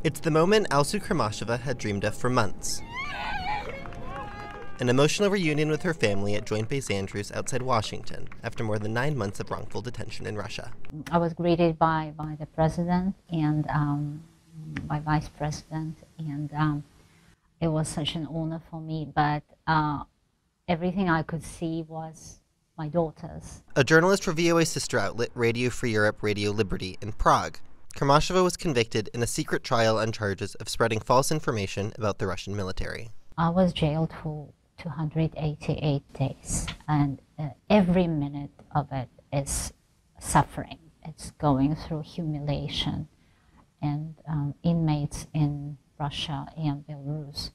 It's the moment Alsu Kurmasheva had dreamed of for months. An emotional reunion with her family at Joint Base Andrews outside Washington after more than 9 months of wrongful detention in Russia. I was greeted by the president and by vice president, and it was such an honor for me, but everything I could see was my daughters. A journalist for VOA sister outlet Radio Free Europe, Radio Liberty in Prague, Kurmasheva was convicted in a secret trial on charges of spreading false information about the Russian military. I was jailed for 288 days, and every minute of it is suffering. It's going through humiliation, and inmates in Russia and Belarus,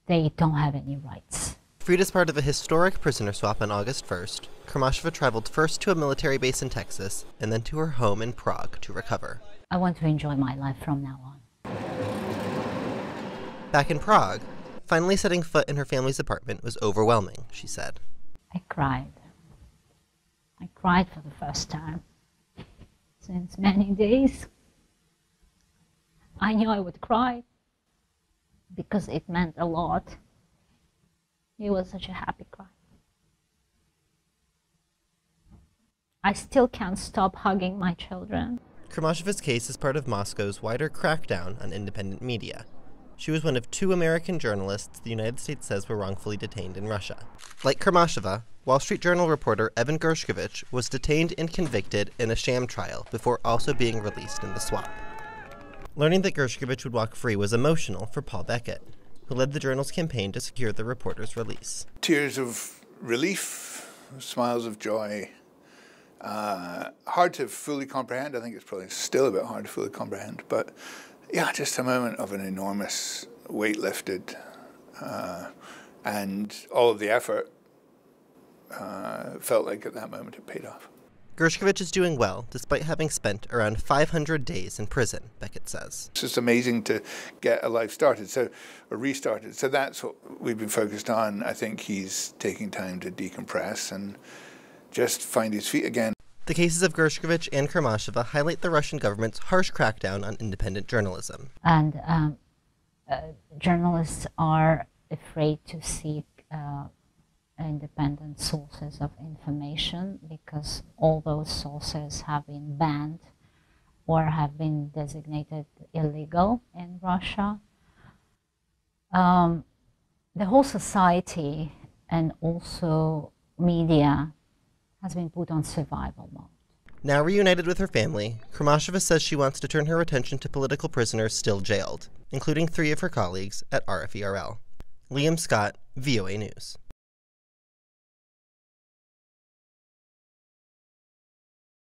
they don't have any rights. Freed as part of a historic prisoner swap on August 1st, Kurmasheva traveled first to a military base in Texas and then to her home in Prague to recover. I want to enjoy my life from now on. Back in Prague, finally setting foot in her family's apartment was overwhelming, she said. I cried. I cried for the first time since many days. I knew I would cry because it meant a lot. It was such a happy cry. I still can't stop hugging my children. Kurmasheva's case is part of Moscow's wider crackdown on independent media. She was one of 2 American journalists the United States says were wrongfully detained in Russia. Like Kurmasheva, Wall Street Journal reporter Evan Gershkovich was detained and convicted in a sham trial before also being released in the swap. Learning that Gershkovich would walk free was emotional for Paul Beckett, who led the journal's campaign to secure the reporter's release. Tears of relief, smiles of joy. Hard to fully comprehend. I think it's probably still a bit hard to fully comprehend, but yeah, just a moment of an enormous weight lifted, and all of the effort felt like at that moment it paid off. Gershkovich is doing well, despite having spent around 500 days in prison, Beckett says. It's just amazing to get a life started, or restarted. So that's what we've been focused on. I think he's taking time to decompress and just find his feet again. The cases of Gershkovich and Kurmasheva highlight the Russian government's harsh crackdown on independent journalism. And journalists are afraid to seek independent sources of information because all those sources have been banned or have been designated illegal in Russia. The whole society and also media has been put on survival mode. Now reunited with her family, Kurmasheva says she wants to turn her attention to political prisoners still jailed, including 3 of her colleagues at RFERL. Liam Scott, VOA News.